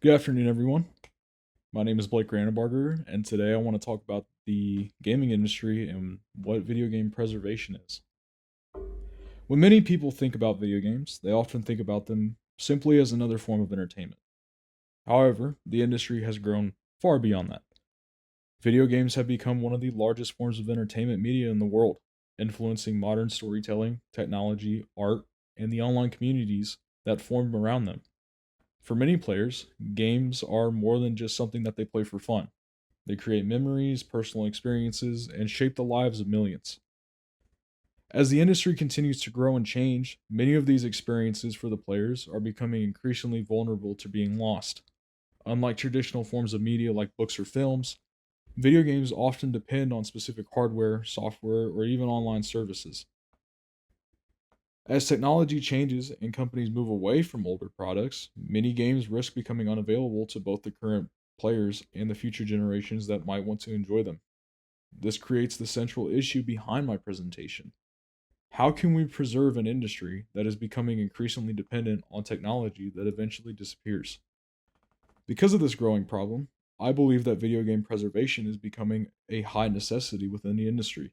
Good afternoon, everyone. My name is Blake Granenbarger, and today I want to talk about the gaming industry and what video game preservation is. When many people think about video games, they often think about them simply as another form of entertainment. However, the industry has grown far beyond that. Video games have become one of the largest forms of entertainment media in the world, influencing modern storytelling, technology, art, and the online communities that form around them. For many players, games are more than just something that they play for fun. They create memories, personal experiences, and shape the lives of millions. As the industry continues to grow and change, many of these experiences for the players are becoming increasingly vulnerable to being lost. Unlike traditional forms of media like books or films, video games often depend on specific hardware, software, or even online services. As technology changes and companies move away from older products, many games risk becoming unavailable to both the current players and the future generations that might want to enjoy them. This creates the central issue behind my presentation. How can we preserve an industry that is becoming increasingly dependent on technology that eventually disappears? Because of this growing problem, I believe that video game preservation is becoming a high necessity within the industry.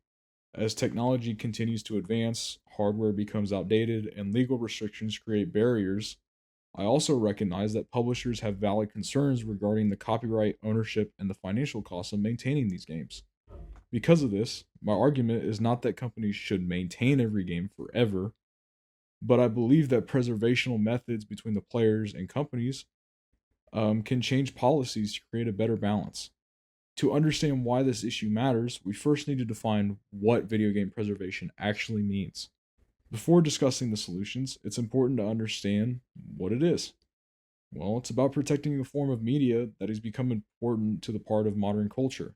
As technology continues to advance, hardware becomes outdated, and legal restrictions create barriers, I also recognize that publishers have valid concerns regarding the copyright, ownership, and the financial costs of maintaining these games. Because of this, my argument is not that companies should maintain every game forever, but I believe that preservational methods between the players and companies can change policies to create a better balance. To understand why this issue matters, we first need to define what video game preservation actually means. Before discussing the solutions, it's important to understand what it is. Well, it's about protecting a form of media that has become important to the part of modern culture.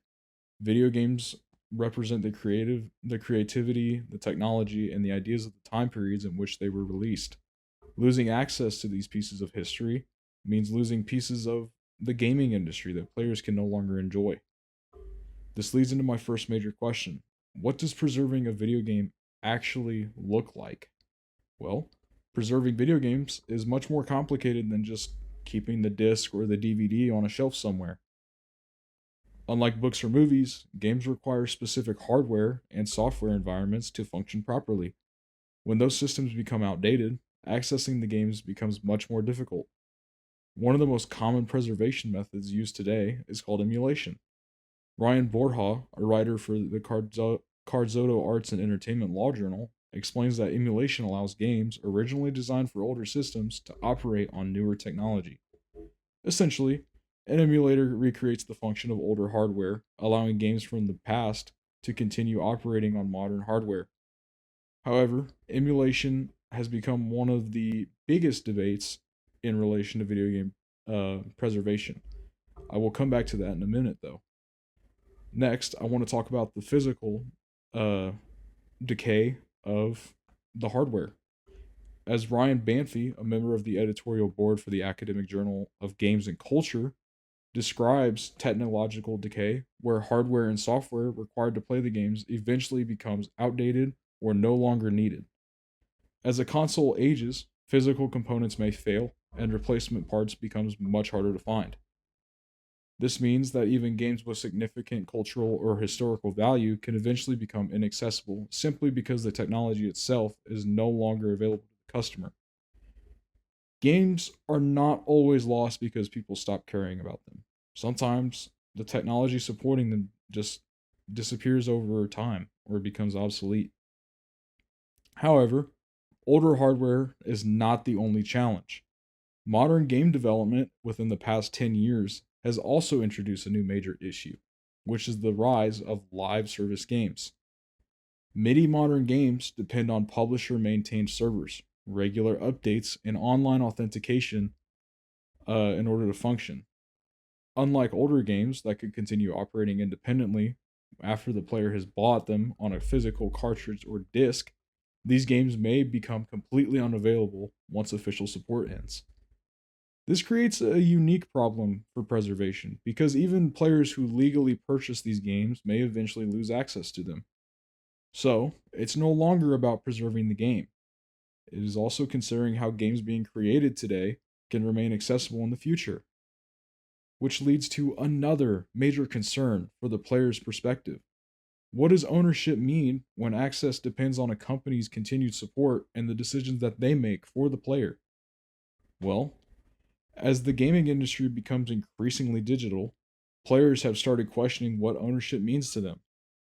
Video games represent the creativity, the technology, and the ideas of the time periods in which they were released. Losing access to these pieces of history means losing pieces of the gaming industry that players can no longer enjoy. This leads into my first major question. What does preserving a video game actually look like? Well, preserving video games is much more complicated than just keeping the disc or the DVD on a shelf somewhere. Unlike books or movies, games require specific hardware and software environments to function properly. When those systems become outdated, accessing the games becomes much more difficult. One of the most common preservation methods used today is called emulation. Ryan Borja, a writer for the Carzoto Arts and Entertainment Law Journal, explains that emulation allows games originally designed for older systems to operate on newer technology. Essentially, an emulator recreates the function of older hardware, allowing games from the past to continue operating on modern hardware. However, emulation has become one of the biggest debates in relation to video game preservation. I will come back to that in a minute, though. Next, I want to talk about the physical uh, decay of the hardware. As Ryan Banfi, a member of the editorial board for the Academic Journal of Games and Culture, describes technological decay, where hardware and software required to play the games eventually becomes outdated or no longer needed. As a console ages, physical components may fail, and replacement parts becomes much harder to find. This means that even games with significant cultural or historical value can eventually become inaccessible simply because the technology itself is no longer available to the customer. Games are not always lost because people stop caring about them. Sometimes the technology supporting them just disappears over time or becomes obsolete. However, older hardware is not the only challenge. Modern game development within the past 10 years has also introduced a new major issue, which is the rise of live service games. Many modern games depend on publisher maintained servers, regular updates, and online authentication in order to function. Unlike older games that could continue operating independently after the player has bought them on a physical cartridge or disc, these games may become completely unavailable once official support ends. This creates a unique problem for preservation because even players who legally purchase these games may eventually lose access to them. So, it's no longer about preserving the game. It is also considering how games being created today can remain accessible in the future. which leads to another major concern for the player's perspective. What does ownership mean when access depends on a company's continued support and the decisions that they make for the player? Well, as the gaming industry becomes increasingly digital, players have started questioning what ownership means to them.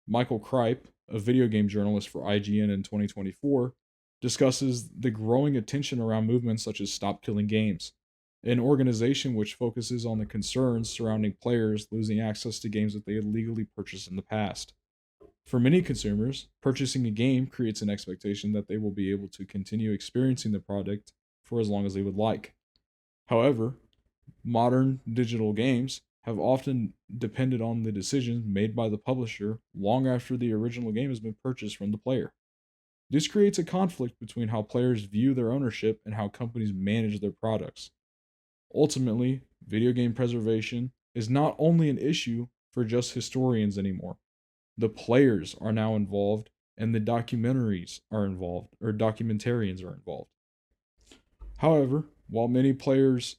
Michael Kripe, a video game journalist for IGN in 2024, discusses the growing attention around movements such as Stop Killing Games, an organization which focuses on the concerns surrounding players losing access to games that they had legally purchased in the past. For many consumers, purchasing a game creates an expectation that they will be able to continue experiencing the product for as long as they would like. However, modern digital games have often depended on the decisions made by the publisher long after the original game has been purchased from the player. This creates a conflict between how players view their ownership and how companies manage their products. Ultimately, video game preservation is not only an issue for just historians anymore. The players are now involved and the documentaries are involved, or documentarians are involved. However, while many players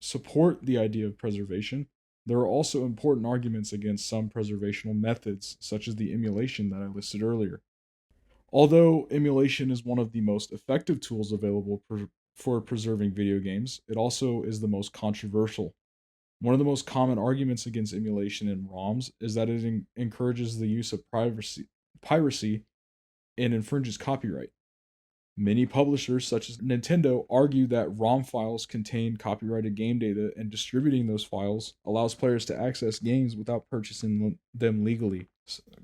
support the idea of preservation, there are also important arguments against some preservational methods, such as the emulation that I listed earlier. Although emulation is one of the most effective tools available for preserving video games, it also is the most controversial. One of the most common arguments against emulation in ROMs is that it encourages the use of piracy and infringes copyright. Many publishers, such as Nintendo, argue that ROM files contain copyrighted game data, and distributing those files allows players to access games without purchasing them legally.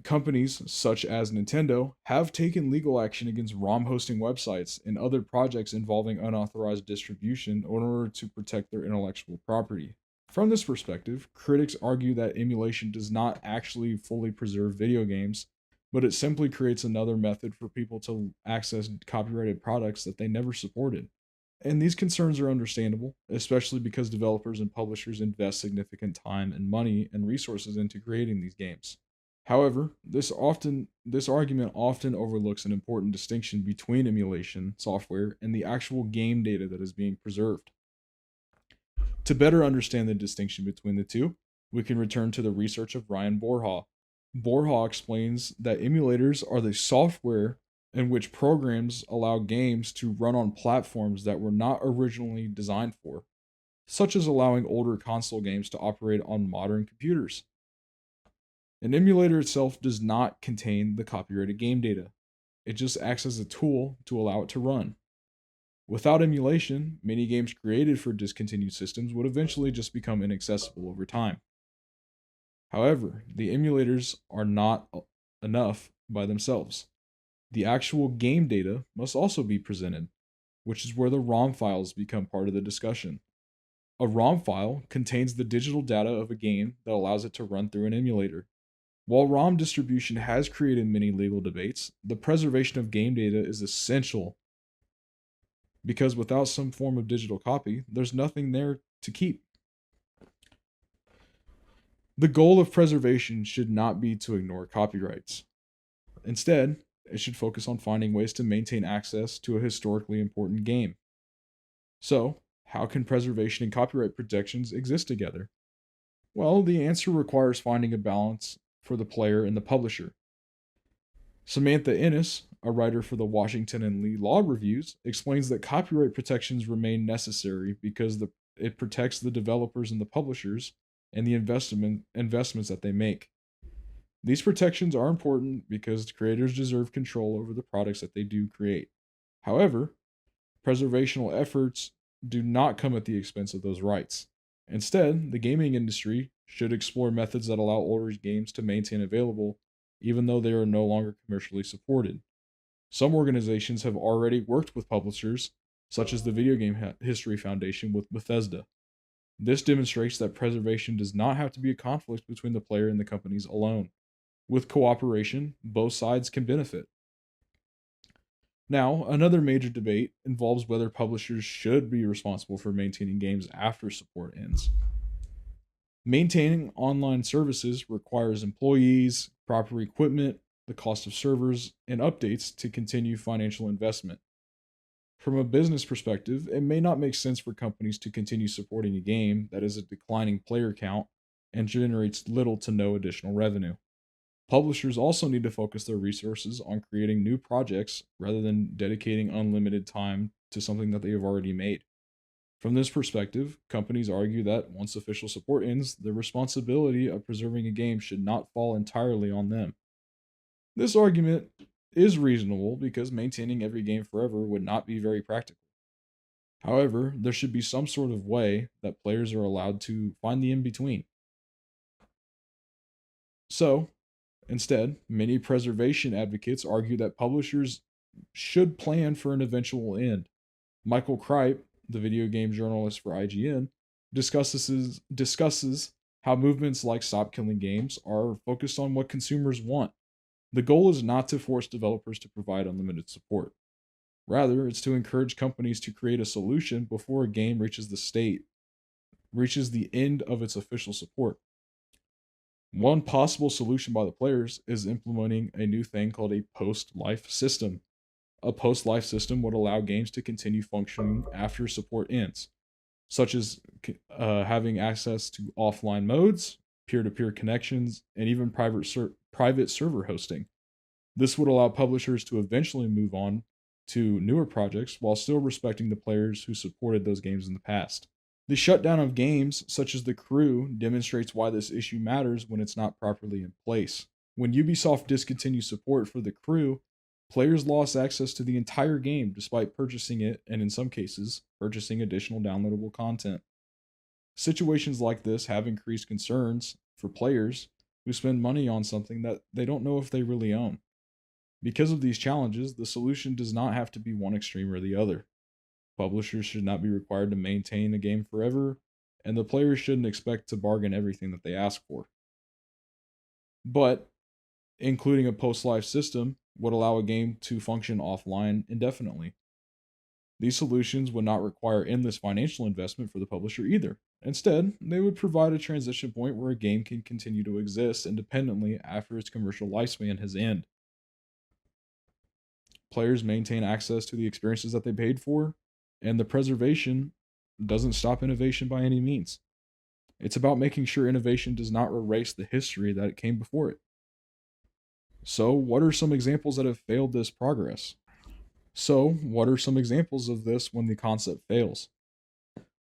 Companies such as Nintendo have taken legal action against ROM hosting websites and other projects involving unauthorized distribution in order to protect their intellectual property. From this perspective, critics argue that emulation does not actually fully preserve video games, but it simply creates another method for people to access copyrighted products that they never supported. And these concerns are understandable, especially because developers and publishers invest significant time and money and resources into creating these games. However, this argument often overlooks an important distinction between emulation software and the actual game data that is being preserved. To better understand the distinction between the two, we can return to the research of Ryan Borja. Borja explains that emulators are the software in which programs allow games to run on platforms that were not originally designed for, such as allowing older console games to operate on modern computers. An emulator itself does not contain the copyrighted game data. It just acts as a tool to allow it to run. Without emulation, many games created for discontinued systems would eventually just become inaccessible over time. However, the emulators are not enough by themselves. The actual game data must also be presented, which is where the ROM files become part of the discussion. A ROM file contains the digital data of a game that allows it to run through an emulator. While ROM distribution has created many legal debates, the preservation of game data is essential because without some form of digital copy, there's nothing there to keep. The goal of preservation should not be to ignore copyrights. Instead, it should focus on finding ways to maintain access to a historically important game. So, how can preservation and copyright protections exist together? Well, the answer requires finding a balance for the player and the publisher. Samantha Ennis, a writer for the Washington and Lee Law Reviews, explains that copyright protections remain necessary because it protects the developers and the publishers and the investments that they make. These protections are important because creators deserve control over the products that they do create. However, preservational efforts do not come at the expense of those rights. Instead, the gaming industry should explore methods that allow older games to maintain available even though they are no longer commercially supported. Some organizations have already worked with publishers, such as the Video Game History Foundation with Bethesda. This demonstrates that preservation does not have to be a conflict between the player and the companies alone. With cooperation, both sides can benefit. Now, another major debate involves whether publishers should be responsible for maintaining games after support ends. Maintaining online services requires employees, proper equipment, the cost of servers, and updates to continue financial investment. From a business perspective, it may not make sense for companies to continue supporting a game that is a declining player count and generates little to no additional revenue. Publishers also need to focus their resources on creating new projects rather than dedicating unlimited time to something that they have already made. From this perspective, companies argue that once official support ends, the responsibility of preserving a game should not fall entirely on them. This argument is reasonable because maintaining every game forever would not be very practical. However, there should be some sort of way that players are allowed to find the in between. So, instead, many preservation advocates argue that publishers should plan for an eventual end. Michael Kripe, the video game journalist for IGN, discusses how movements like Stop Killing Games are focused on what consumers want. The goal is not to force developers to provide unlimited support. Rather, it's to encourage companies to create a solution before a game reaches the end of its official support. One possible solution by the players is implementing a new thing called a post-life system. A post-life system would allow games to continue functioning after support ends, such as having access to offline modes, peer-to-peer connections, and even private server hosting. This would allow publishers to eventually move on to newer projects while still respecting the players who supported those games in the past. The shutdown of games, such as The Crew, demonstrates why this issue matters when it's not properly in place. When Ubisoft discontinued support for The Crew, players lost access to the entire game despite purchasing it, and in some cases, purchasing additional downloadable content. Situations like this have increased concerns for players who spend money on something that they don't know if they really own. Because of these challenges, the solution does not have to be one extreme or the other. Publishers should not be required to maintain a game forever, and the players shouldn't expect to bargain everything that they ask for. But including a post-life system would allow a game to function offline indefinitely. These solutions would not require endless financial investment for the publisher either. Instead, they would provide a transition point where a game can continue to exist independently after its commercial lifespan has ended. Players maintain access to the experiences that they paid for, and the preservation doesn't stop innovation by any means. It's about making sure innovation does not erase the history that it came before it. So, what are some examples that have failed this progress? What are some examples of this when the concept fails?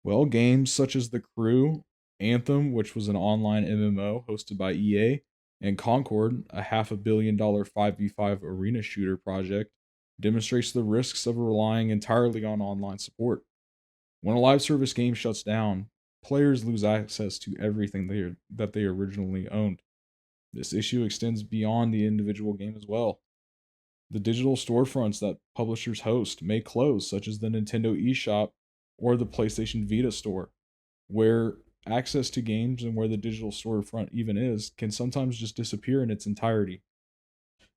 Well, games such as The Crew, Anthem, which was an online MMO hosted by EA, and Concord, a $500 million 5v5 arena shooter project, demonstrates the risks of relying entirely on online support. When a live service game shuts down, players lose access to everything that they originally owned. This issue extends beyond the individual game as well. The digital storefronts that publishers host may close, such as the Nintendo eShop or the PlayStation Vita store, where access to games and where the digital storefront even is can sometimes just disappear in its entirety.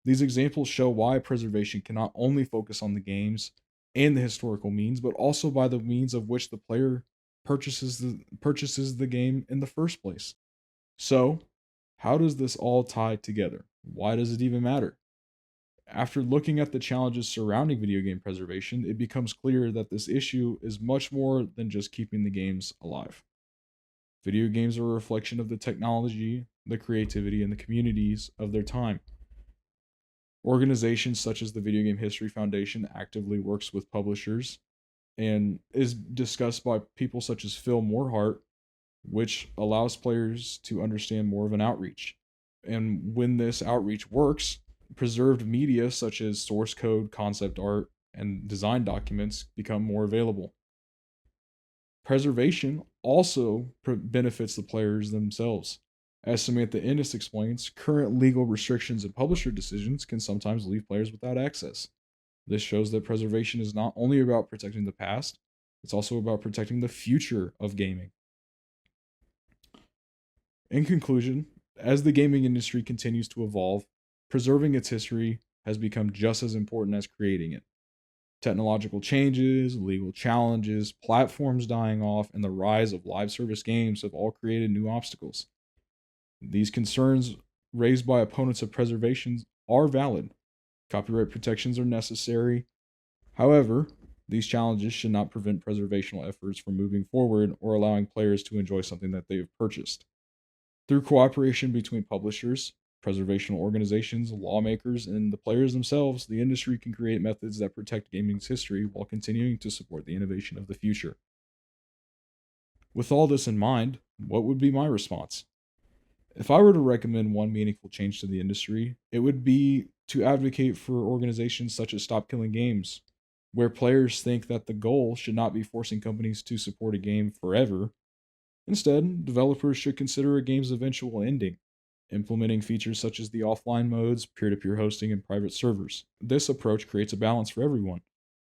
These examples show why preservation cannot only focus on the games and the historical means, but also by the means of which the player purchases the game in the first place. So, how does this all tie together? Why does it even matter? After looking at the challenges surrounding video game preservation, it becomes clear that this issue is much more than just keeping the games alive. Video games are a reflection of the technology, the creativity, and the communities of their time. Organizations such as the Video Game History Foundation actively works with publishers and is discussed by people such as Phil Morehart, which allows players to understand more of an outreach. And when this outreach works, preserved media such as source code, concept art, and design documents become more available. Preservation also benefits the players themselves. As Samantha Ennis explains, current legal restrictions and publisher decisions can sometimes leave players without access. This shows that preservation is not only about protecting the past, it's also about protecting the future of gaming. In conclusion, as the gaming industry continues to evolve, preserving its history has become just as important as creating it. Technological changes, legal challenges, platforms dying off, and the rise of live service games have all created new obstacles. These concerns raised by opponents of preservation are valid. Copyright protections are necessary. However, These challenges should not prevent preservational efforts from moving forward or allowing players to enjoy something that they have purchased. Through cooperation between publishers, preservational organizations, lawmakers, and the players themselves, the industry can create methods that protect gaming's history while continuing to support the innovation of the future. With all this in mind, what would be my response? If I were to recommend one meaningful change to the industry, it would be to advocate for organizations such as Stop Killing Games, where players think that the goal should not be forcing companies to support a game forever. Instead, developers should consider a game's eventual ending, implementing features such as the offline modes, peer to peer hosting, and private servers. This approach creates a balance for everyone.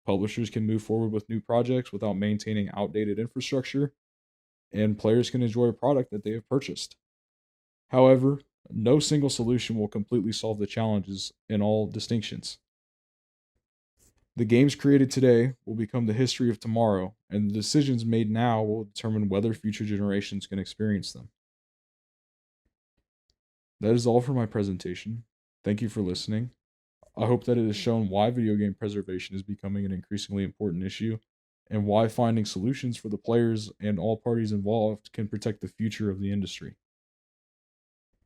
Publishers can move forward with new projects without maintaining outdated infrastructure, and players can enjoy a product that they have purchased. However, no single solution will completely solve the challenges in all distinctions. The games created today will become the history of tomorrow, and the decisions made now will determine whether future generations can experience them. That is all for my presentation. Thank you for listening. I hope that it has shown why video game preservation is becoming an increasingly important issue, and why finding solutions for the players and all parties involved can protect the future of the industry.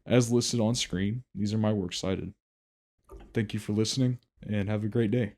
As listed on screen, these are my works cited. Thank you for listening, and have a great day.